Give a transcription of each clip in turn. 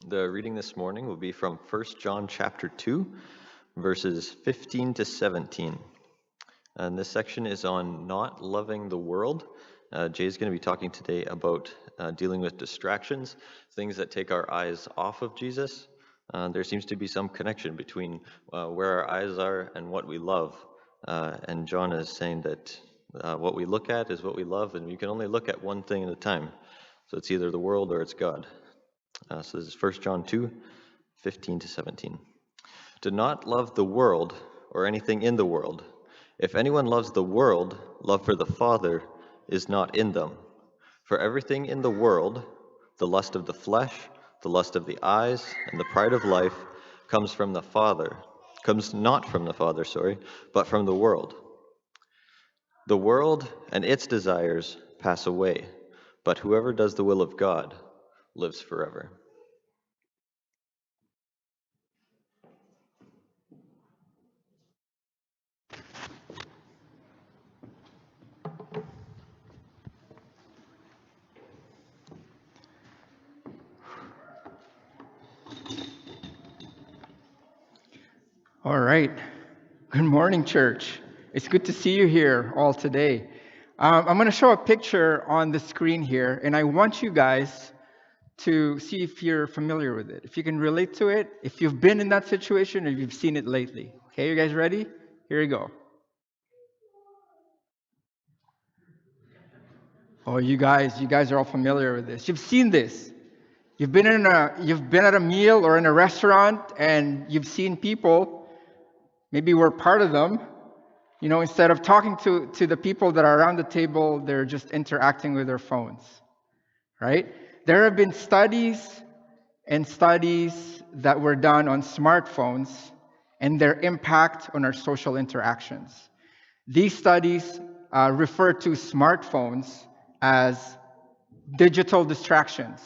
The reading this morning will be from 1 John chapter 2, verses 15 to 17. And this section is on not loving the world. Jay's going to be talking today about dealing with distractions, things that take our eyes off of Jesus. There seems to be some connection between where our eyes are and what we love. And John is saying that what we look at is what we love, and you can only look at one thing at a time. So it's either the world or it's God. So this is 1 John 2, 15 to 17. Do not love the world or anything in the world. If anyone loves the world, love for the Father is not in them. For everything in the world, the lust of the flesh, the lust of the eyes, and the pride of life comes not from the Father, but from the world. The world and its desires pass away, but whoever does the will of God lives forever. All right. Good morning, church. It's good to see you here all today. I'm going to show a picture on the screen here, and I want you guys to see if you're familiar with it, if you can relate to it, if you've been in that situation, or if you've seen it lately. Okay, you guys ready? Here we go. Oh, you guys are all familiar with this. You've seen this. You've been at a meal or in a restaurant, and you've seen people. Maybe we're part of them. You know, instead of talking to the people that are around the table, they're just interacting with their phones, right? There have been studies that were done on smartphones and their impact on our social interactions. These studies refer to smartphones as digital distractions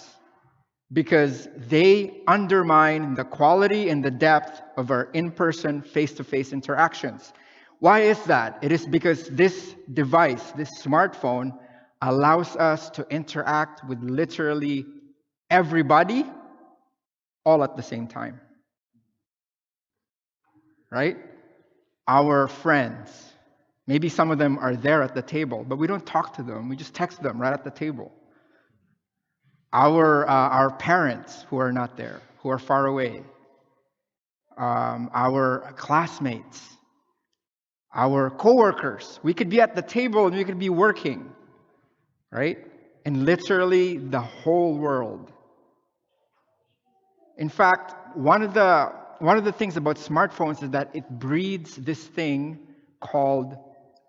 because they undermine the quality and the depth of our in-person, face-to-face interactions. Why is that? It is because this device, this smartphone, allows us to interact with literally everybody all at the same time. Right? Our friends. Maybe some of them are there at the table, but we don't talk to them. We just text them right at the table. Our parents who are not there, who are far away. Our classmates. Our coworkers. We could be at the table and we could be working, right? And literally the whole world. In fact, one of the things about smartphones is that it breeds this thing called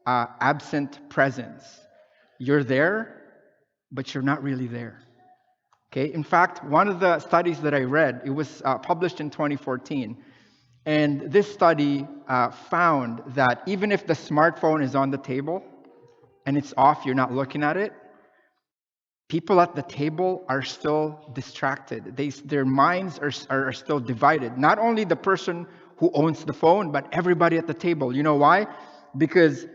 absent presence. You're there, but you're not really there. Okay. In fact, one of the studies that I read, it was published in 2014. And this study found that even if the smartphone is on the table and it's off, you're not looking at it, people at the table are still distracted. Their minds are still divided. Not only the person who owns the phone, but everybody at the table. You know why? Because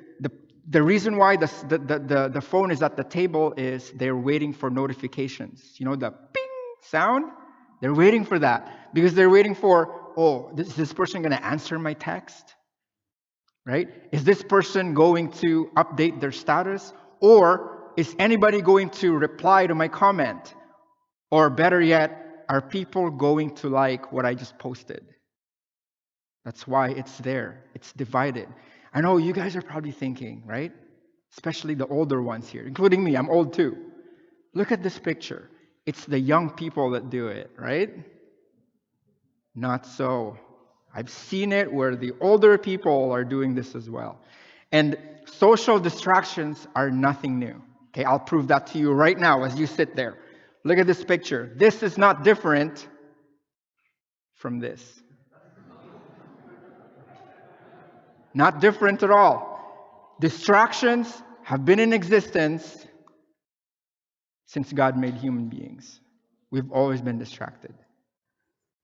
the reason why the phone is at the table is they're waiting for notifications. You know, the ping sound? They're waiting for that because they're waiting for, is this person going to answer my text? Right? Is this person going to update their status? Or is anybody going to reply to my comment? Or better yet, are people going to like what I just posted? That's why it's there. It's divided. I know you guys are probably thinking, right? Especially the older ones here, including me. I'm old too. Look at this picture. It's the young people that do it, right? Not so. I've seen it where the older people are doing this as well. And social distractions are nothing new. Okay, I'll prove that to you right now as you sit there. Look at this picture. This is not different from this. Not different at all. Distractions have been in existence since God made human beings. We've always been distracted.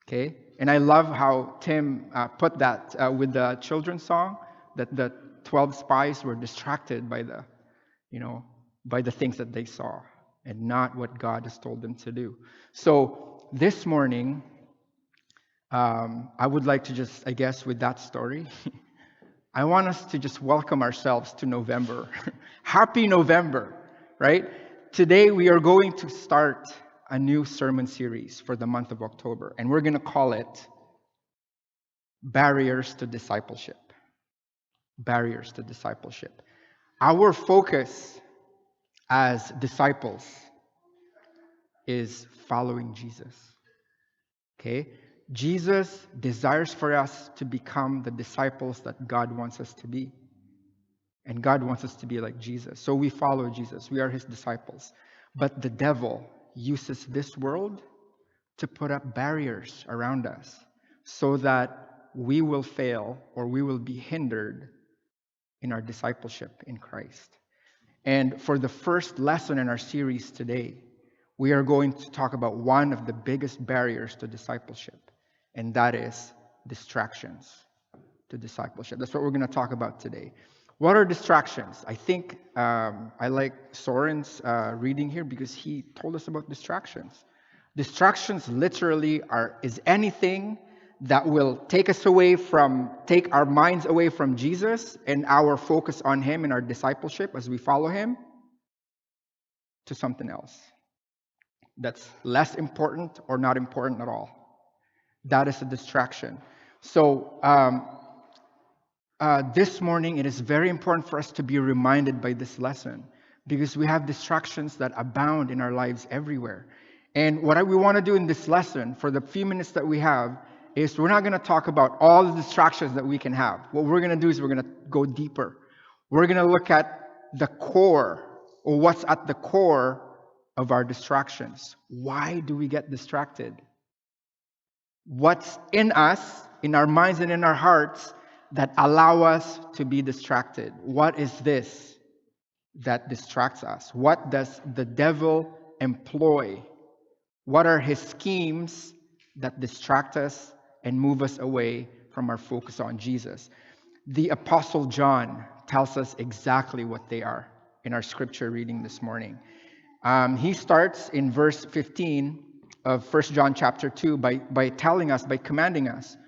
Okay? And I love how Tim put that with the children's song, that the 12 spies were distracted by the things that they saw and not what God has told them to do. So this morning, I would like to just, I guess, with that story, I want us to just welcome ourselves to November. Happy November, right? Today we are going to start a new sermon series for the month of October, and we're going to call it Barriers to Discipleship. Barriers to Discipleship. Our focus as disciples is following Jesus. Okay? Jesus desires for us to become the disciples that God wants us to be. And God wants us to be like Jesus. So we follow Jesus. We are his disciples. But the devil uses this world to put up barriers around us so that we will fail or we will be hindered in our discipleship in Christ. And for the first lesson in our series today, we are going to talk about one of the biggest barriers to discipleship, and that is distractions to discipleship. That's what we're going to talk about today. What are distractions? I think I like Soren's reading here because he told us about distractions. Distractions literally is anything that will take our minds away from Jesus and our focus on him and our discipleship as we follow him to something else that's less important or not important at all. That is a distraction. So this morning, it is very important for us to be reminded by this lesson because we have distractions that abound in our lives everywhere. And what we want to do in this lesson, for the few minutes that we have, is we're not going to talk about all the distractions that we can have. What we're going to do is we're going to go deeper. We're going to look at the core, or what's at the core of our distractions. Why do we get distracted? What's in us, in our minds and in our hearts, that allow us to be distracted? What is this that distracts us? What does the devil employ? What are his schemes that distract us and move us away from our focus on Jesus? The Apostle John tells us exactly what they are in our scripture reading this morning. He starts in verse 15 of 1 John chapter 2 by telling us, by commanding us,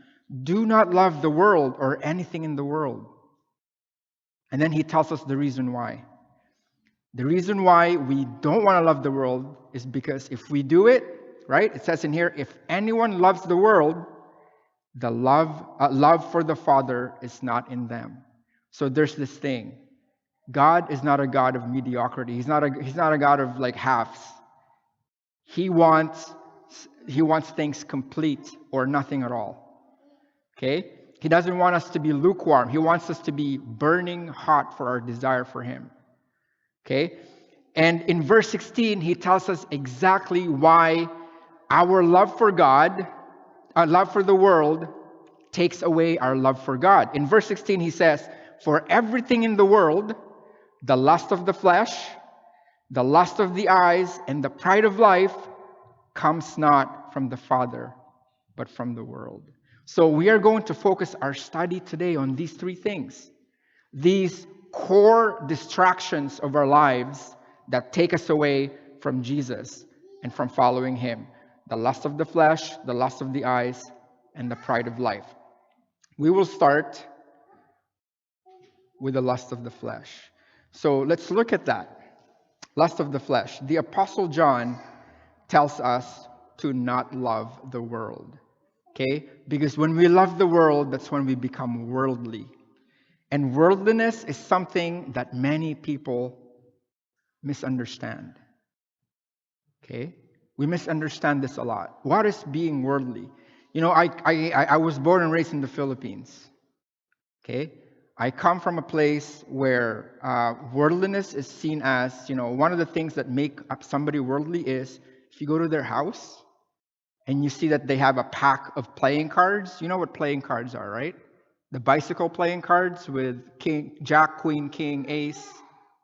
do not love the world or anything in the world. And then he tells us the reason why. The reason why we don't want to love the world is because if we do it, right? It says in here, if anyone loves the world, the love for the Father is not in them. So there's this thing. God is not a God of mediocrity. He's not a God of like halves. He wants things complete or nothing at all. Okay? He doesn't want us to be lukewarm. He wants us to be burning hot for our desire for him. Okay? And in verse 16, he tells us exactly why our love for God, our love for the world, takes away our love for God. In verse 16, he says, for everything in the world, the lust of the flesh, the lust of the eyes, and the pride of life comes not from the Father, but from the world. So we are going to focus our study today on these three things. These core distractions of our lives that take us away from Jesus and from following him. The lust of the flesh, the lust of the eyes, and the pride of life. We will start with the lust of the flesh. So let's look at that. Lust of the flesh. The Apostle John tells us to not love the world. Okay? Because when we love the world, that's when we become worldly. And worldliness is something that many people misunderstand. Okay? We misunderstand this a lot. What is being worldly? You know, I was born and raised in the Philippines. Okay? I come from a place where worldliness is seen as, one of the things that make up somebody worldly is if you go to their house and you see that they have a pack of playing cards. You know what playing cards are, right? The bicycle playing cards with king, jack, queen, king, ace,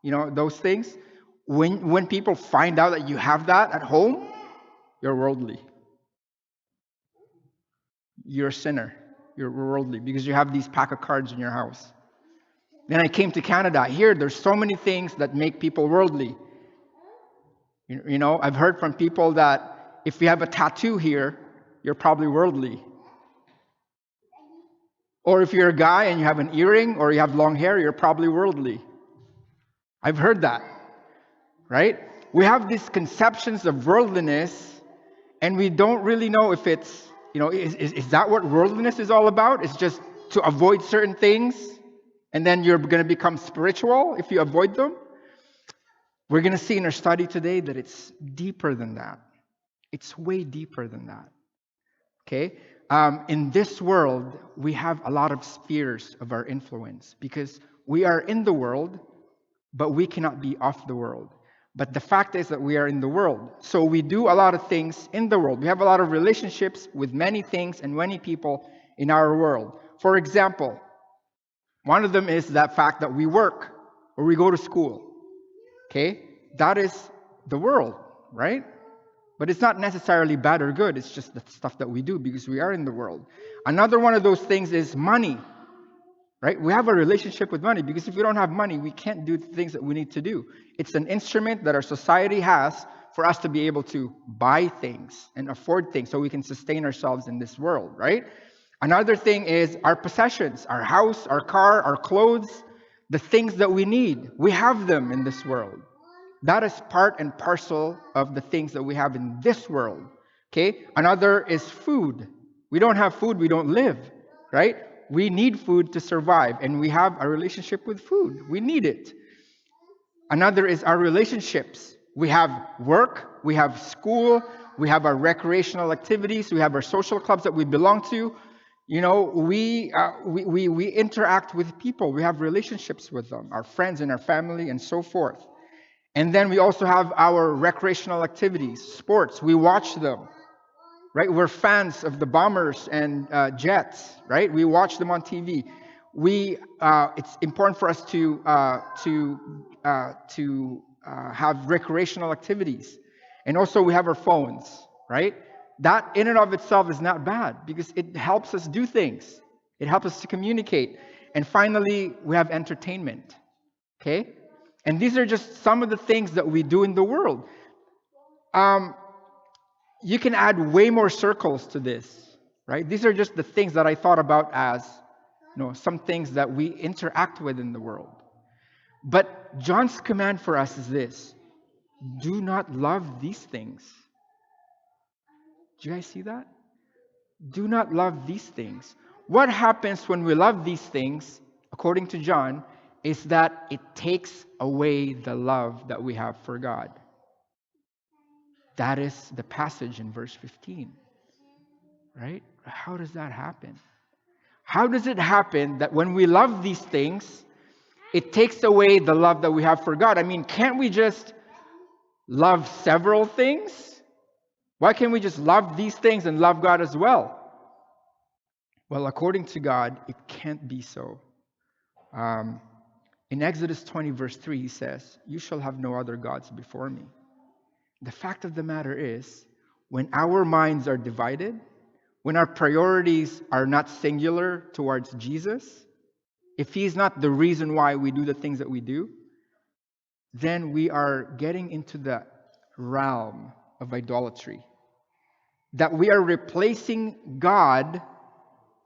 those things. When people find out that you have that at home, you're worldly. You're a sinner. You're worldly because you have these pack of cards in your house. Then I came to Canada. Here, there's so many things that make people worldly. I've heard from people that if you have a tattoo here, you're probably worldly. Or if you're a guy and you have an earring or you have long hair, you're probably worldly. I've heard that, right? We have these conceptions of worldliness, and we don't really know if it's, is that what worldliness is all about? It's just to avoid certain things, and then you're going to become spiritual if you avoid them? We're going to see in our study today that it's deeper than that. It's way deeper than that. Okay? In this world, we have a lot of spheres of our influence because we are in the world, but we cannot be of the world. But the fact is that we are in the world. So we do a lot of things in the world. We have a lot of relationships with many things and many people in our world. For example, one of them is that fact that we work or we go to school. Okay? That is the world, right? But it's not necessarily bad or good. It's just the stuff that we do because we are in the world. Another one of those things is money, right? We have a relationship with money because if we don't have money, we can't do the things that we need to do. It's an instrument that our society has for us to be able to buy things and afford things so we can sustain ourselves in this world, right? Another thing is our possessions, our house, our car, our clothes, the things that we need. We have them in this world. That is part and parcel of the things that we have in this world. Okay? Another is food. We don't have food, we don't live, right? We need food to survive, and we have a relationship with food. We need it. Another is our relationships. We have work, we have school, we have our recreational activities, we have our social clubs that we belong to. We interact with people. We have relationships with them, our friends and our family and so forth. And then we also have our recreational activities, sports. We watch them, right? We're fans of the Bombers and Jets, right? We watch them on TV. It's important for us to have recreational activities, and also we have our phones, right? That in and of itself is not bad because it helps us do things. It helps us to communicate. And finally, we have entertainment, okay? And these are just some of the things that we do in the world. You can add way more circles to this, right? These are just the things that I thought about as, some things that we interact with in the world. But John's command for us is this: do not love these things. Do you guys see that? Do not love these things. What happens when we love these things, according to John, is that it takes away the love that we have for God. That is the passage in verse 15, right? How does that happen? How does it happen that when we love these things, it takes away the love that we have for God? I mean, can't we just love several things? Why can't we just love these things and love God as well? Well, according to God, it can't be so. In Exodus 20, verse 3, he says, "You shall have no other gods before me." The fact of the matter is, when our minds are divided, when our priorities are not singular towards Jesus, if He's not the reason why we do the things that we do, then we are getting into the realm of idolatry. That we are replacing God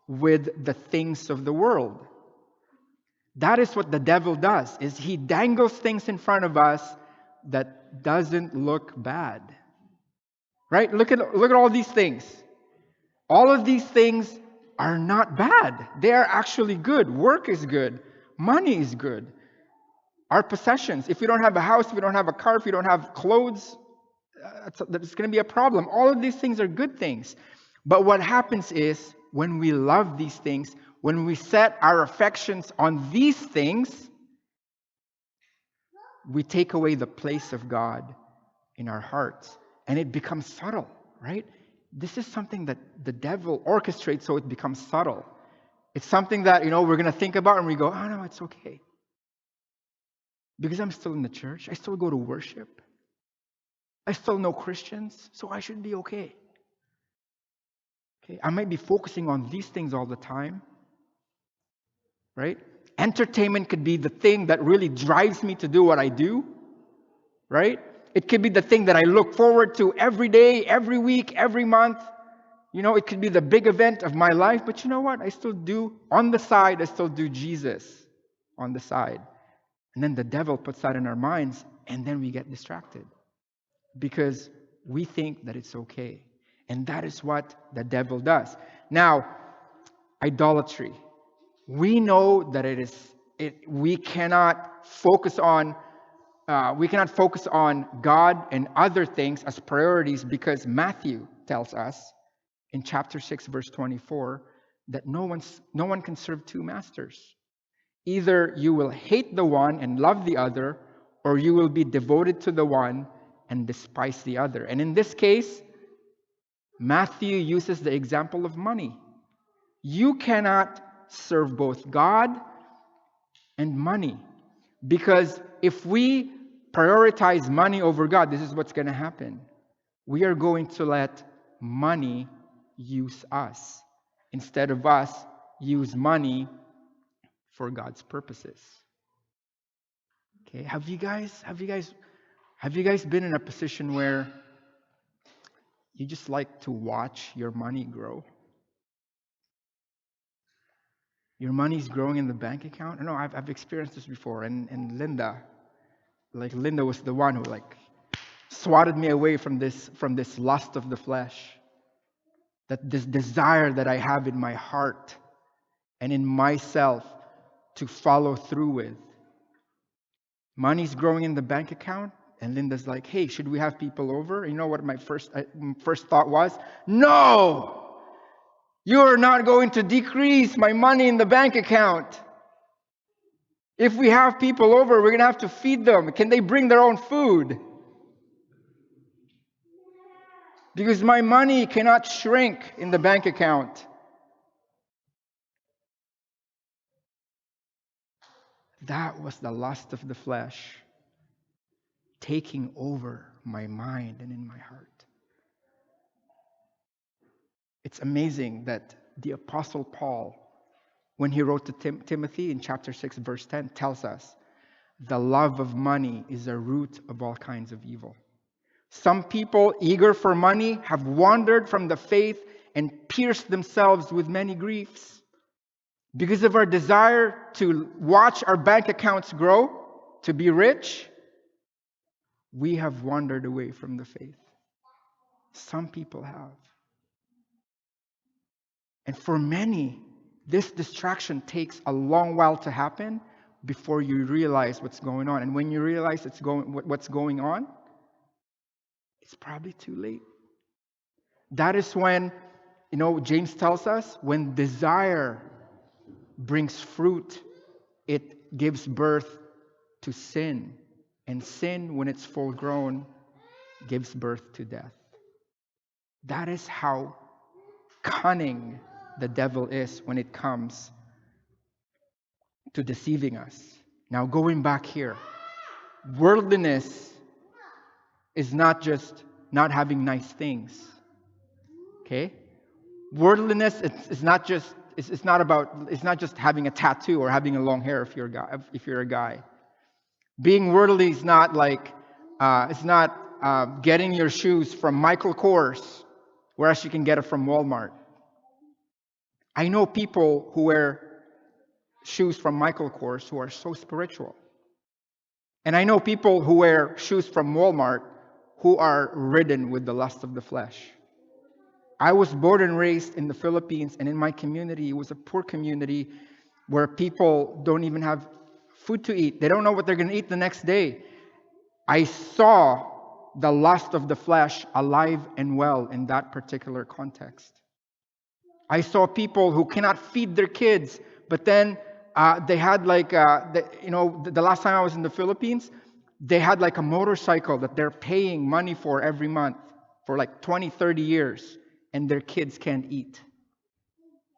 with the things of the world. That is what the devil does, is he dangles things in front of us that doesn't look bad. Right? Look at all these things. All of these things are not bad. They are actually good. Work is good. Money is good. Our possessions. If we don't have a house, if we don't have a car, if we don't have clothes, it's going to be a problem. All of these things are good things. But what happens is, when we love these things, when we set our affections on these things, we take away the place of God in our hearts. And it becomes subtle, right? This is something that the devil orchestrates so it becomes subtle. It's something that, we're going to think about and we go, oh no, it's okay. Because I'm still in the church. I still go to worship. I still know Christians, so I should be okay. Okay, I might be focusing on these things all the time, right? Entertainment could be the thing that really drives me to do what I do, right? It could be the thing that I look forward to every day, every week, every month. It could be the big event of my life, but you know what? I still do, on the side, I still do Jesus on the side. And then the devil puts that in our minds, and then we get distracted because we think that it's okay. And that is what the devil does. Now, idolatry. We know that we cannot focus on God and other things as priorities because Matthew tells us in chapter 6, verse 24, that no one can serve two masters. Either you will hate the one and love the other, or you will be devoted to the one and despise the other. And in this case, Matthew uses the example of money. You cannot serve both God and money. Because if we prioritize money over God, this is what's going to happen. We are going to let money use us instead of us use money for God's purposes. Okay, have you guys been in a position where you just like to watch your money grow? Your money's growing in the bank account? No, I've experienced this before. And Linda was the one who swatted me away from this lust of the flesh, that this desire that I have in my heart and in myself to follow through with. Money's growing in the bank account, and Linda's like, "Hey, should we have people over?" You know what my first thought was? No! You are not going to decrease my money in the bank account. If we have people over, we're going to have to feed them. Can they bring their own food? Because my money cannot shrink in the bank account. That was the lust of the flesh taking over my mind and in my heart. It's amazing that the Apostle Paul, when he wrote to Timothy in chapter 6, verse 10, tells us the love of money is a root of all kinds of evil. Some people eager for money have wandered from the faith and pierced themselves with many griefs. Because of our desire to watch our bank accounts grow, to be rich, we have wandered away from the faith. Some people have. And for many, this distraction takes a long while to happen before you realize what's going on. And when you realize what's going on, it's probably too late. That is when, James tells us, when desire brings fruit, it gives birth to sin. And sin, when it's full grown, gives birth to death. That is how cunning the devil is when it comes to deceiving us. Now, going back here, worldliness is not just not having nice things. Okay? Worldliness it's not just having a tattoo or having a long hair if you're a guy. Being worldly is not getting your shoes from Michael Kors, whereas you can get it from Walmart. I know people who wear shoes from Michael Kors who are so spiritual. And I know people who wear shoes from Walmart who are ridden with the lust of the flesh. I was born and raised in the Philippines, and in my community, it was a poor community where people don't even have food to eat. They don't know what they're going to eat the next day. I saw the lust of the flesh alive and well in that particular context. I saw people who cannot feed their kids, but then they had the last time I was in the Philippines, they had a motorcycle that they're paying money for every month for 20, 30 years, and their kids can't eat.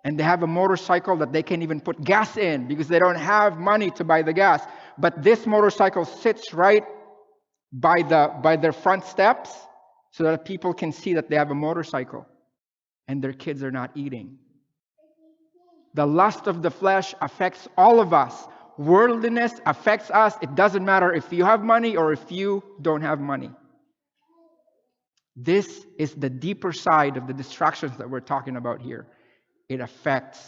And they have a motorcycle that they can't even put gas in because they don't have money to buy the gas. But this motorcycle sits right by their front steps so that people can see that they have a motorcycle. And their kids are not eating. The lust of the flesh affects all of us. Worldliness affects us. It doesn't matter if you have money or if you don't have money. This is the deeper side of the distractions that we're talking about here. It affects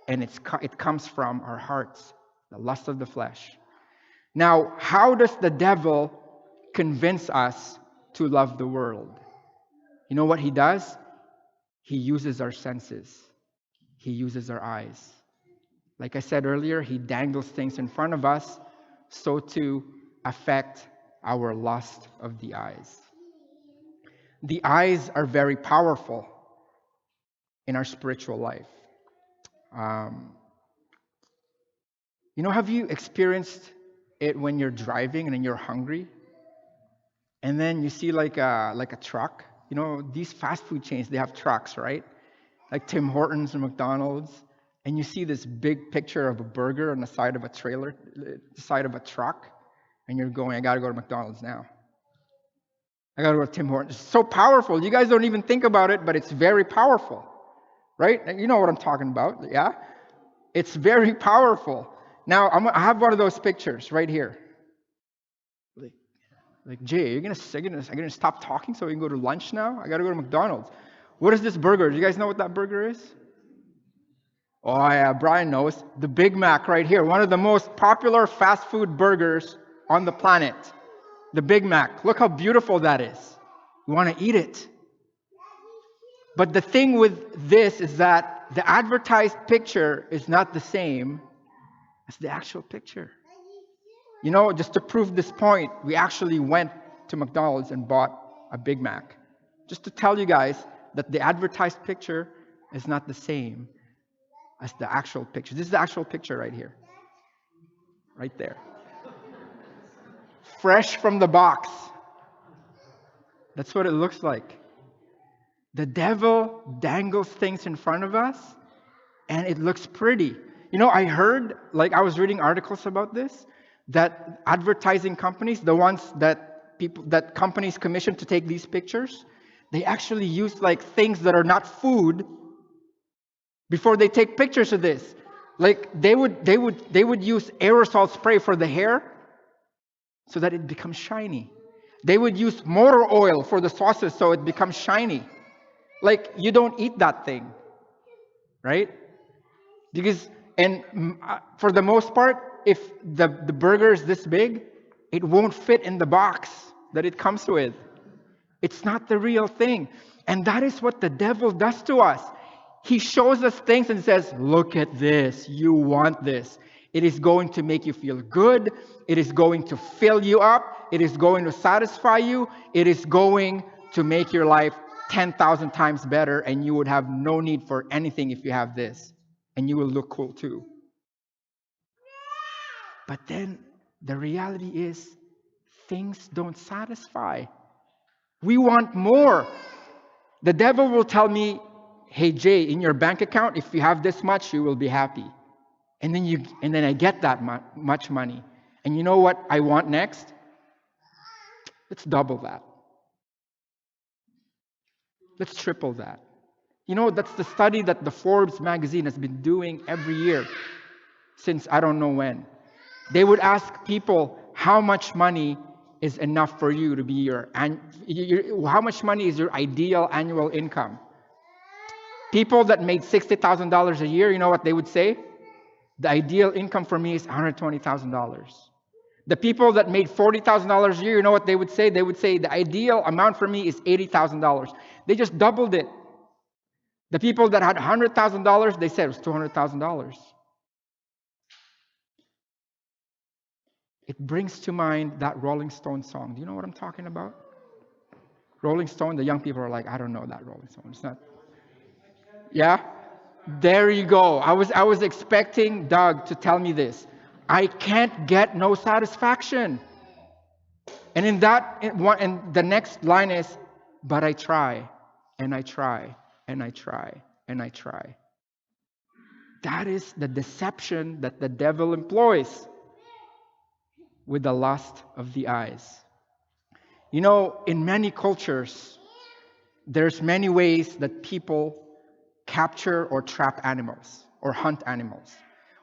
and it comes from our hearts, the lust of the flesh. Now, how does the devil convince us to love the world? You know what he does? He uses our senses. He uses our eyes. Like I said earlier, he dangles things in front of us so to affect our lust of the eyes. The eyes are very powerful in our spiritual life. Have you experienced it when you're driving and then you're hungry? And then you see like a truck. These fast food chains, they have trucks, right? Like Tim Hortons and McDonald's. And you see this big picture of a burger on the side of a trailer, the side of a truck. And you're going, I got to go to McDonald's now. I got to go to Tim Hortons. It's so powerful. You guys don't even think about it, but it's very powerful. Right? You know what I'm talking about, yeah? It's very powerful. Now, I have one of those pictures right here. Like, Jay, you're gonna stop talking so we can go to lunch now? I gotta go to McDonald's. What is this burger? Do you guys know what that burger is? Oh yeah, Brian knows. The Big Mac right here, one of the most popular fast food burgers on the planet. The Big Mac. Look how beautiful that is. You want to eat it. But the thing with this is that the advertised picture is not the same as the actual picture. Just to prove this point, we actually went to McDonald's and bought a Big Mac. Just to tell you guys that the advertised picture is not the same as the actual picture. This is the actual picture right here. Right there. Fresh from the box. That's what it looks like. The devil dangles things in front of us, and it looks pretty. I heard, I was reading articles about this, that advertising companies, the ones that companies commission to take these pictures, they actually use things that are not food before they take pictures of this. They would use aerosol spray for the hair so that it becomes shiny. They would use motor oil for the sauces so it becomes shiny. You don't eat that thing, right? Because, for the most part, if the burger is this big, it won't fit in the box that it comes with. It's not the real thing. And that is what the devil does to us. He shows us things and says, look at this. You want this. It is going to make you feel good. It is going to fill you up. It is going to satisfy you. It is going to make your life 10,000 times better, and you would have no need for anything if you have this. And you will look cool too. But then the reality is things don't satisfy. We want more. The devil will tell me, hey Jay, in your bank account, if you have this much, you will be happy. And then I get that much money. And you know what I want next? Let's double that. Let's triple that. That's the study that the Forbes magazine has been doing every year since I don't know when. They would ask people, how much money is enough for you to be how much money is your ideal annual income? People that made $60,000 a year, you know what they would say? The ideal income for me is $120,000. The people that made $40,000 a year, you know what they would say? They would say the ideal amount for me is $80,000. They just doubled it. The people that had $100,000, they said it was $200,000. It brings to mind that Rolling Stone song. Do you know what I'm talking about? Rolling Stone, the young people are like, I don't know that Rolling Stone. It's not. Yeah? There you go. I was expecting Doug to tell me this. I can't get no satisfaction. And the next line is, but I try, and I try, and I try, and I try. That is the deception that the devil employs with the lust of the eyes. In many cultures, there's many ways that people capture or trap animals or hunt animals.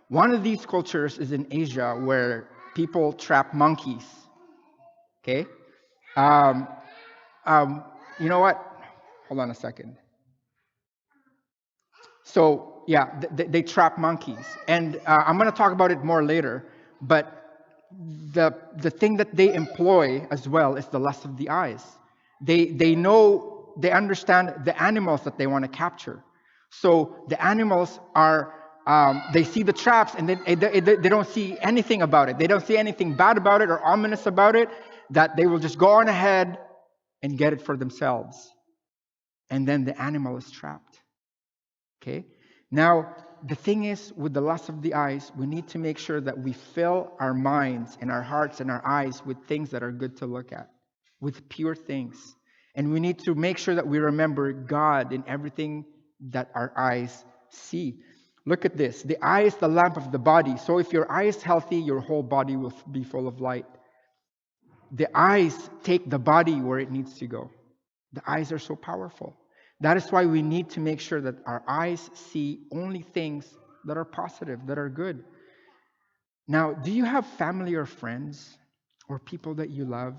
One of these cultures is in Asia where people trap monkeys. Okay? You know what? Hold on a second. So yeah, they trap monkeys, and I'm going to talk about it more later. But the thing that they employ as well is the lust of the eyes. They understand the animals that they want to capture. So the animals are they see the traps and they don't see anything about it. They don't see anything bad about it or ominous about it. That they will just go on ahead and get it for themselves, and then the animal is trapped. Okay? Now, the thing is, with the lust of the eyes, we need to make sure that we fill our minds and our hearts and our eyes with things that are good to look at, with pure things. And we need to make sure that we remember God in everything that our eyes see. Look at this. The eye is the lamp of the body. So if your eye is healthy, your whole body will be full of light. The eyes take the body where it needs to go. The eyes are so powerful. That is why we need to make sure that our eyes see only things that are positive, that are good. Now, do you have family or friends or people that you love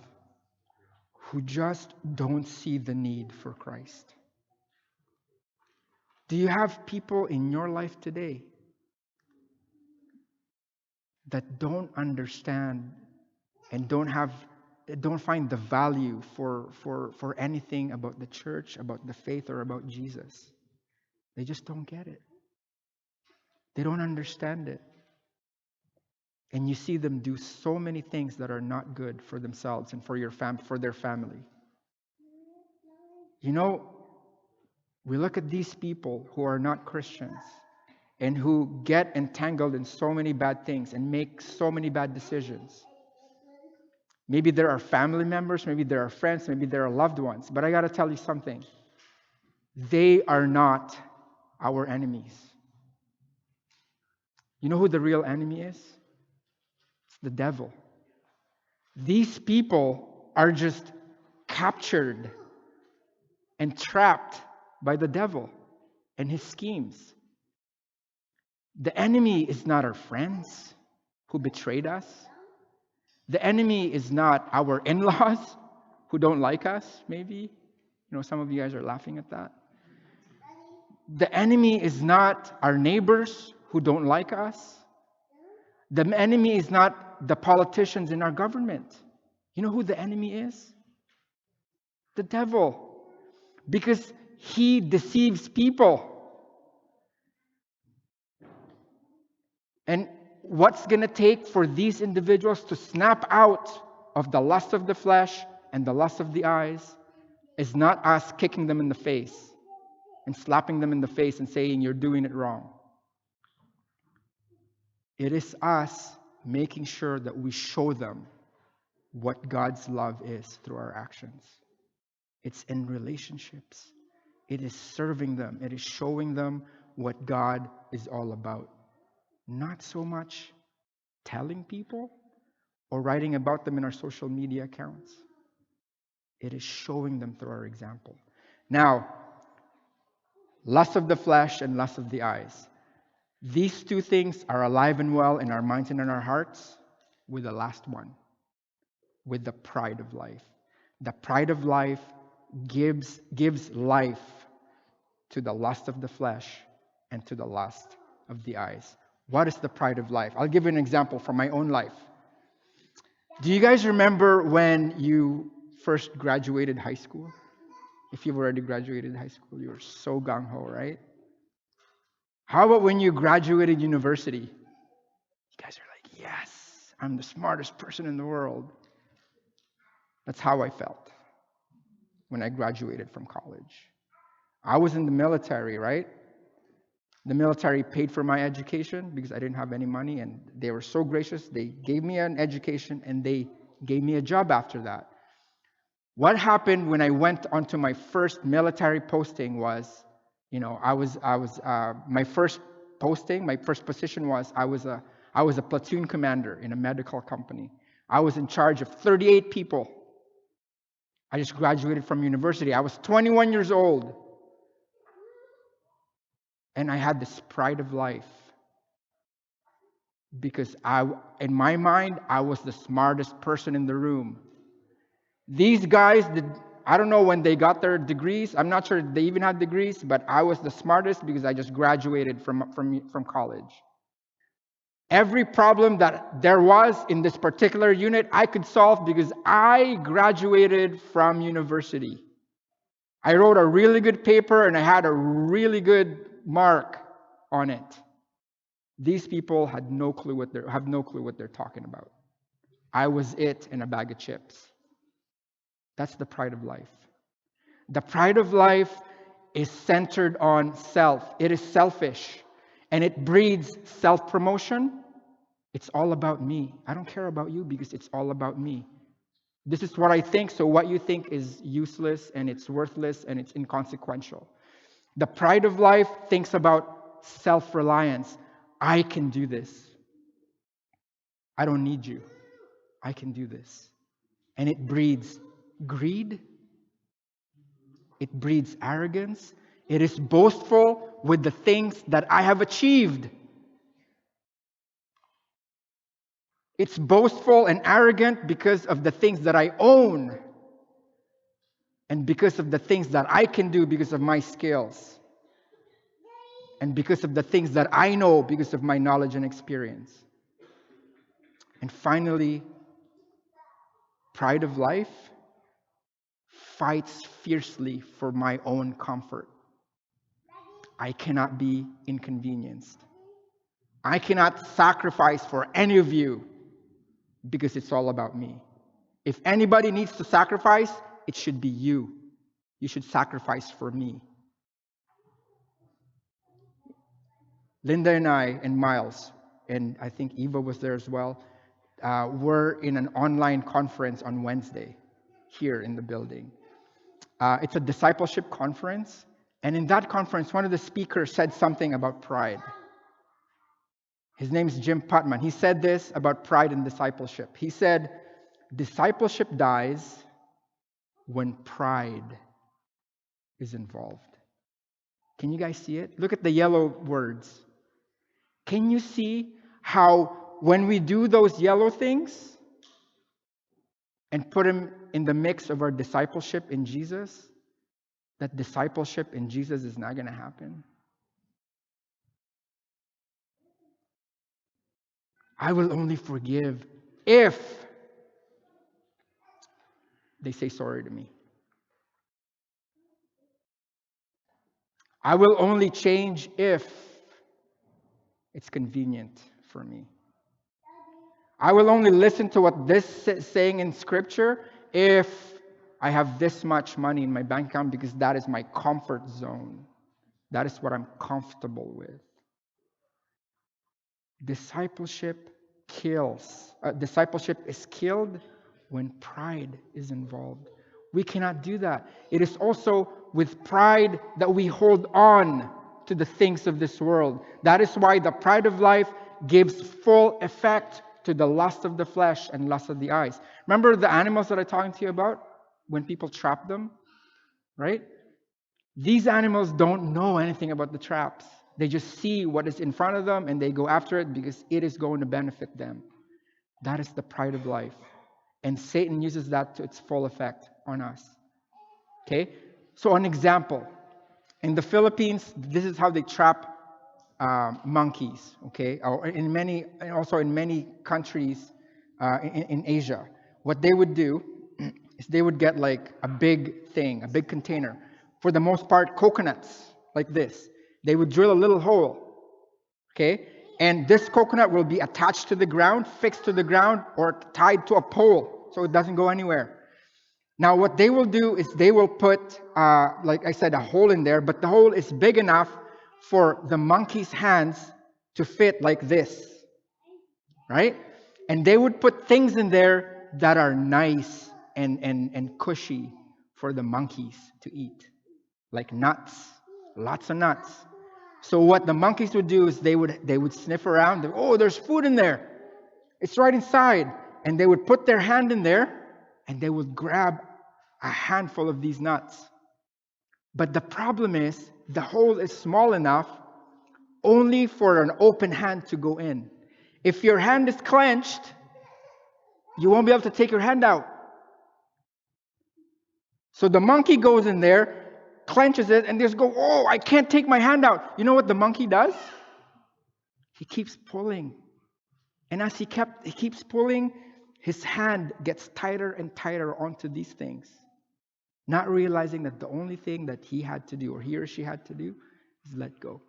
who just don't see the need for Christ? Do you have people in your life today that don't understand and don't find the value for anything about the church, about the faith, or about Jesus? They just don't get it. They don't understand it. And you see them do so many things that are not good for themselves and for their family. You know, we look at these people who are not Christians and who get entangled in so many bad things and make so many bad decisions. Maybe there are family members, maybe there are friends, maybe there are loved ones. But I got to tell you something. They are not our enemies. You know who the real enemy is? It's the devil. These people are just captured and trapped by the devil and his schemes. The enemy is not our friends who betrayed us. The enemy is not our in-laws who don't like us, maybe. You know, some of you guys are laughing at that. The enemy is not our neighbors who don't like us. The enemy is not the politicians in our government. You know who the enemy is? The devil. Because he deceives people. And what's going to take for these individuals to snap out of the lust of the flesh and the lust of the eyes is not us kicking them in the face and slapping them in the face and saying, you're doing it wrong. It is us making sure that we show them what God's love is through our actions. It's in relationships. It is serving them. It is showing them what God is all about. Not so much telling people or writing about them in our social media accounts. It is showing them through our example. Now, lust of the flesh and lust of the eyes. These two things are alive and well in our minds and in our hearts with the last one, with the pride of life. The pride of life gives life to the lust of the flesh and to the lust of the eyes. What is the pride of life? I'll give you an example from my own life. Do you guys remember when you first graduated high school? If you've already graduated high school, you were so gung-ho, right? How about when you graduated university? You guys are like, yes, I'm the smartest person in the world. That's how I felt when I graduated from college. I was in the military, right? The military paid for my education because I didn't have any money, and they were so gracious. They gave me an education, and they gave me a job after that. What happened when I went onto my first military posting was, my first posting, my first position was I was a platoon commander in a medical company. I was in charge of 38 people. I just graduated from university. I was 21 years old. And I had this pride of life because in my mind, I was the smartest person in the room. These guys I don't know when they got their degrees. I'm not sure they even had degrees, but I was the smartest because I just graduated from college. Every problem that there was in this particular unit, I could solve because I graduated from university. I wrote a really good paper and I had a really good mark on it. These people had no clue what they're talking about. I was it in a bag of chips. That's the pride of life. The pride of life is centered on self. It is selfish and it breeds self-promotion. It's all about me. I don't care about you because it's all about me. This is what I think, so what you think is useless and it's worthless and it's inconsequential. The pride of life thinks about self-reliance. I can do this. I don't need you. I can do this. And it breeds greed. It breeds arrogance. It is boastful with the things that I have achieved. It's boastful and arrogant because of the things that I own and because of the things that I can do because of my skills and because of the things that I know because of my knowledge and experience. And finally, pride of life fights fiercely for my own comfort. I cannot be inconvenienced. I cannot sacrifice for any of you because it's all about me. If anybody needs to sacrifice, it should be you. You should sacrifice for me. Linda and I and Miles, and I think Eva was there as well, were in an online conference on Wednesday here in the building. It's a discipleship conference, and in that conference, one of the speakers said something about pride. His name is Jim Putman. He said this about pride and discipleship. He said, discipleship dies when pride is involved. Can you guys see it? Look at the yellow words. Can you see how when we do those yellow things and put them in the mix of our discipleship in Jesus, that discipleship in Jesus is not going to happen? I will only forgive if they say sorry to me. I will only change if it's convenient for me. I will only listen to what this is saying in Scripture if I have this much money in my bank account because that is my comfort zone. That is what I'm comfortable with. Discipleship kills. Discipleship is killed when pride is involved. We cannot do that. It is also with pride that we hold on to the things of this world. That is why the pride of life gives full effect to the lust of the flesh and lust of the eyes. Remember the animals that I talking to you about when people trap them, right? These animals don't know anything about the traps. They just see what is in front of them and they go after it because it is going to benefit them. That is the pride of life. And Satan uses that to its full effect on us. Okay? So an example. In the Philippines, this is how they trap monkeys. Okay? Or also in many countries in Asia. What they would do is they would get like a big thing, a big container. For the most part, coconuts like this. They would drill a little hole. Okay? And this coconut will be attached to the ground, fixed to the ground, or tied to a pole so it doesn't go anywhere. Now what they will do is they will put, like I said, a hole in there, but the hole is big enough for the monkey's hands to fit like this, right? And they would put things in there that are nice and cushy for the monkeys to eat, like nuts, lots of nuts. So what the monkeys would do is they would sniff around. Oh, there's food in there. It's right inside. And they would put their hand in there and they would grab a handful of these nuts. But the problem is the hole is small enough only for an open hand to go in. If your hand is clenched, you won't be able to take your hand out. So the monkey goes in there, clenches it, and just go, oh, I can't take my hand out. You know what the monkey does? He keeps pulling. And as he keeps pulling, his hand gets tighter and tighter onto these things, not realizing that the only thing that he had to do, or he or she had to do, is let go.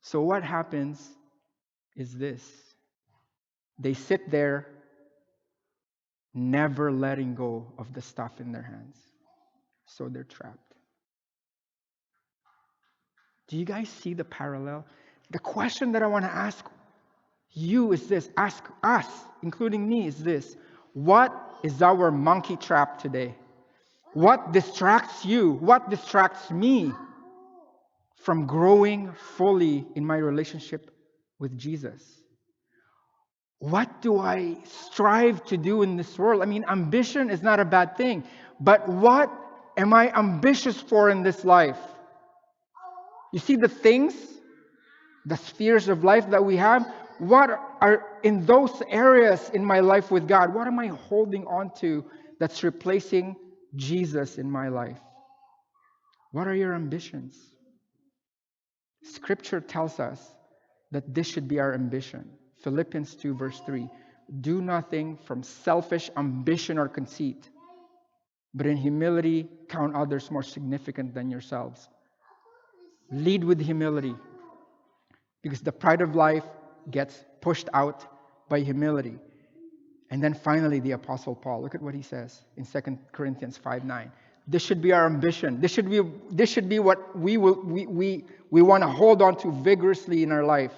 So what happens is this. They sit there, never letting go of the stuff in their hands. So they're trapped. Do you guys see the parallel? The question that I want to ask you is this, ask us, including me, is this. What is our monkey trap today? What distracts you? What distracts me from growing fully in my relationship with Jesus? What do I strive to do in this world? I mean, ambition is not a bad thing, but what am I ambitious for in this life? You see the things, the spheres of life that we have, what are in those areas in my life with God? What am I holding on to that's replacing Jesus in my life? What are your ambitions? Scripture tells us that this should be our ambition. Philippians 2 verse 3. Do nothing from selfish ambition or conceit, but in humility count others more significant than yourselves. Lead with humility, because the pride of life gets pushed out by humility. And then finally, the Apostle Paul, look at what he says in 2 Corinthians 5:9. This should be our ambition. This should be what we want to hold on to vigorously in our life.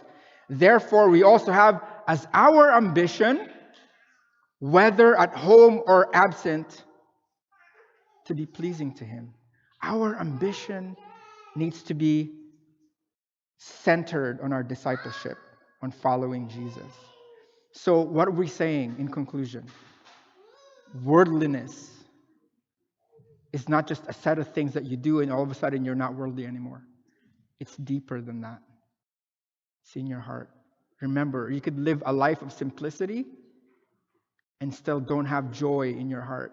Therefore, we also have as our ambition, whether at home or absent, to be pleasing to Him. Our ambition needs to be centered on our discipleship, on following Jesus. So what are we saying in conclusion? Worldliness is not just a set of things that you do and all of a sudden you're not worldly anymore. It's deeper than that. It's in your heart. Remember, you could live a life of simplicity and still don't have joy in your heart.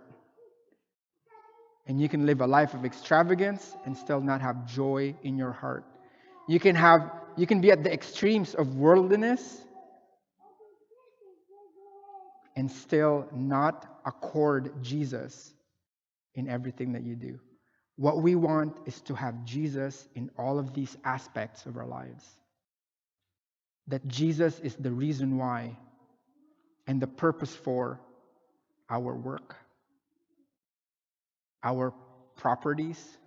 And you can live a life of extravagance and still not have joy in your heart. You can be at the extremes of worldliness and still not accord Jesus in everything that you do. What we want is to have Jesus in all of these aspects of our lives. That Jesus is the reason why and the purpose for our work, our properties,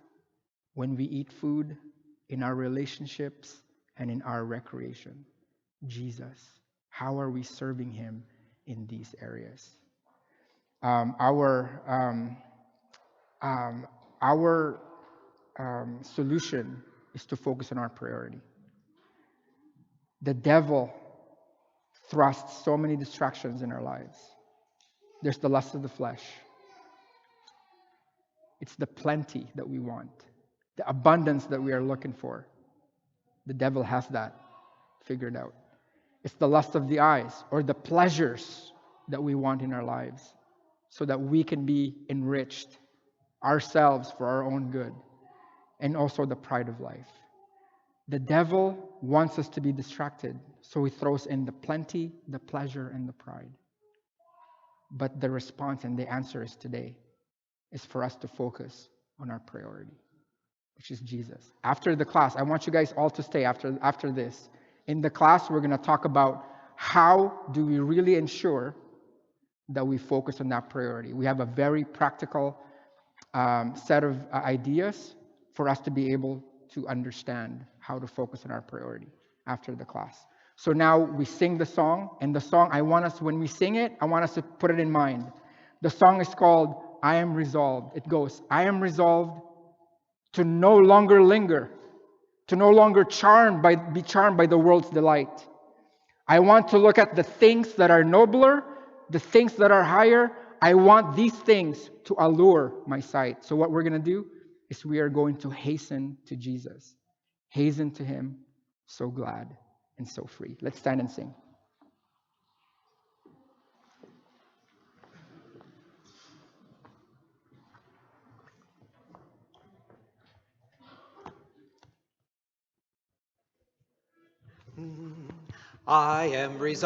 when we eat food, in our relationships, and in our recreation. Jesus. How are we serving Him in these areas? Our solution is to focus on our priority. The devil thrusts so many distractions in our lives. There's the lust of the flesh. It's the plenty that we want, the abundance that we are looking for. The devil has that figured out. It's the lust of the eyes, or the pleasures that we want in our lives, so that we can be enriched ourselves for our own good, and also the pride of life. The devil wants us to be distracted, so he throws in the plenty, the pleasure, and the pride. But the response and the answer is today is for us to focus on our priority, which is Jesus. After the class, I want you guys all to stay after this. In the class, we're going to talk about how do we really ensure that we focus on that priority. We have a very practical set of ideas for us to be able to understand how to focus on our priority after the class. So now we sing the song, and the song, when we sing it, I want us to put it in mind. The song is called I Am Resolved. It goes, I am resolved to no longer linger, to no longer be charmed by the world's delight. I want to look at the things that are nobler, the things that are higher. I want these things to allure my sight. So what we're going to do is we are going to hasten to Jesus. Hasten to Him, so glad and so free. Let's stand and sing. I am resolved.